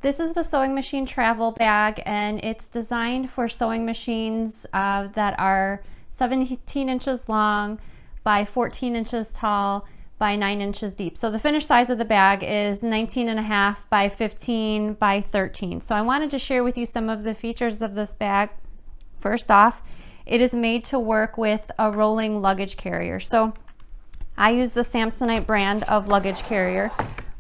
This is the sewing machine travel bag, and it's designed for sewing machines that are 17 inches long by 14 inches tall by 9 inches deep. So the finished size of the bag is 19.5 by 15 by 13. So I wanted to share with you some of the features of this bag. First off, it is made to work with a rolling luggage carrier. So I use the Samsonite brand of luggage carrier,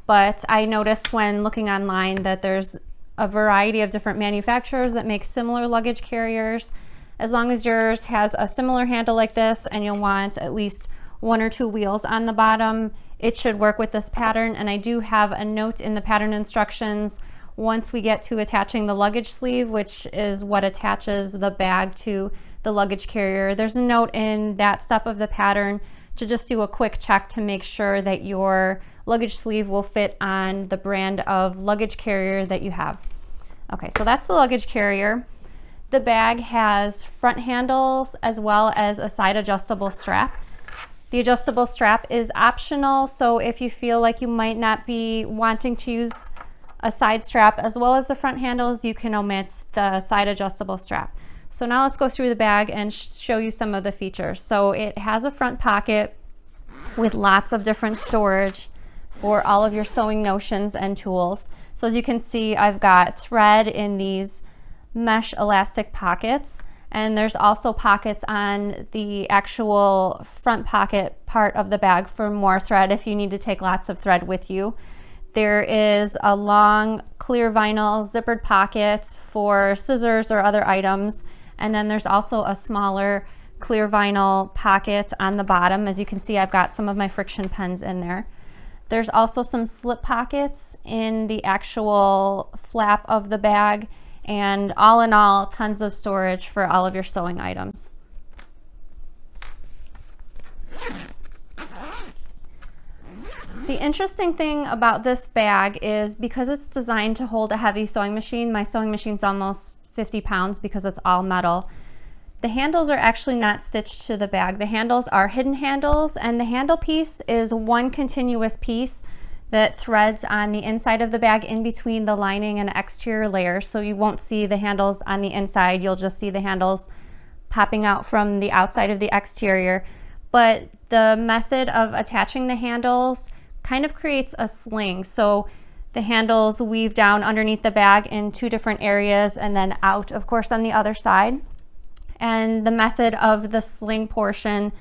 but I noticed when looking online that there's a variety of different manufacturers that make similar luggage carriers. As long as yours has a similar handle like this and you'll want at least 1 or 2 wheels on the bottom, it should work with this pattern. And I do have a note in the pattern instructions once we get to attaching the luggage sleeve, which is what attaches the bag to the luggage carrier. There's a note in that step of the pattern to just do a quick check to make sure that your luggage sleeve will fit on the brand of luggage carrier that you have. Okay, so that's the luggage carrier. The bag has front handles as well as a side adjustable strap. The adjustable strap is optional, so if you feel like you might not be wanting to use a side strap as well as the front handles, you can omit the side adjustable strap. So now let's go through the bag and show you some of the features. So it has a front pocket with lots of different storage for all of your sewing notions and tools. So as you can see, I've got thread in these mesh elastic pockets, and there's also pockets on the actual front pocket part of the bag for more thread if you need to take lots of thread with you. There is a long clear vinyl zippered pocket for scissors or other items. And then there's also a smaller clear vinyl pocket on the bottom. As you can see, I've got some of my friction pens in there. There's also some slip pockets in the actual flap of the bag. And all in all, tons of storage for all of your sewing items. The interesting thing about this bag is because it's designed to hold a heavy sewing machine, my sewing machine's almost 50 pounds because it's all metal. The handles are actually not stitched to the bag. The handles are hidden handles, and the handle piece is one continuous piece that threads on the inside of the bag in between the lining and exterior layers. So you won't see the handles on the inside, you'll just see the handles popping out from the outside of the exterior. But the method of attaching the handles kind of creates a sling. So the handles weave down underneath the bag in 2 different areas and then out, of course, on the other side. And the method of the sling portion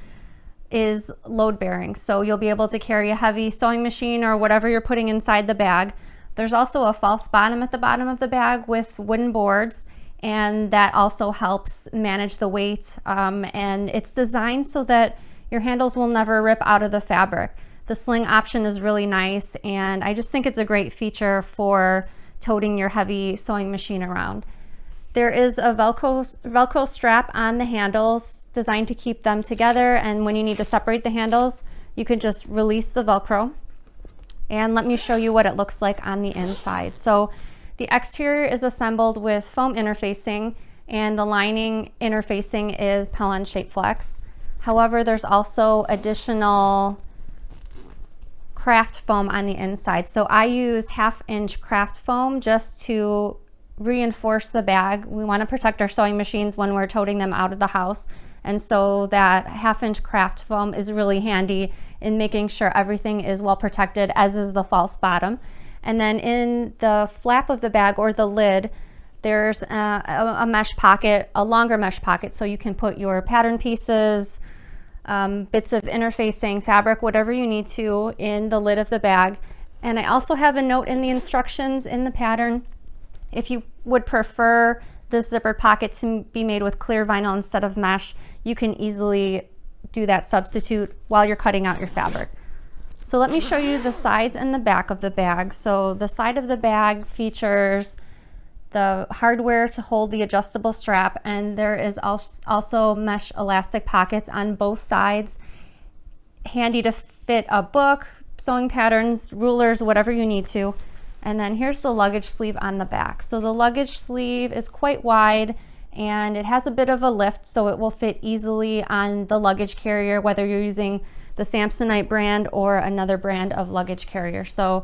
is load bearing. So you'll be able to carry a heavy sewing machine or whatever you're putting inside the bag. There's also a false bottom at the bottom of the bag with wooden boards, and that also helps manage the weight. And it's designed so that your handles will never rip out of the fabric. The sling option is really nice, and I just think it's a great feature for toting your heavy sewing machine around. There is a Velcro strap on the handles designed to keep them together, and when you need to separate the handles, you can just release the Velcro. And let me show you what it looks like on the inside. So the exterior is assembled with foam interfacing, and the lining interfacing is Pellon Shape Flex. However, there's also additional craft foam on the inside. So I use 1/2 inch craft foam just to reinforce the bag. We want to protect our sewing machines when we're toting them out of the house. And so that 1/2 inch craft foam is really handy in making sure everything is well protected, as is the false bottom. And then in the flap of the bag, or the lid, there's a mesh pocket, a longer mesh pocket, so you can put your pattern pieces, bits of interfacing, fabric, whatever you need to, in the lid of the bag. And I also have a note in the instructions in the pattern. If you would prefer this zippered pocket to be made with clear vinyl instead of mesh, you can easily do that substitute while you're cutting out your fabric. So let me show you the sides and the back of the bag. So the side of the bag features the hardware to hold the adjustable strap, and there is also mesh elastic pockets on both sides, handy to fit a book, sewing patterns, rulers, whatever you need to. And then here's the luggage sleeve on the back. So the luggage sleeve is quite wide, and it has a bit of a lift, so it will fit easily on the luggage carrier, whether you're using the Samsonite brand or another brand of luggage carrier. So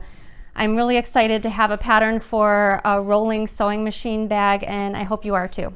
I'm really excited to have a pattern for a rolling sewing machine bag, and I hope you are too.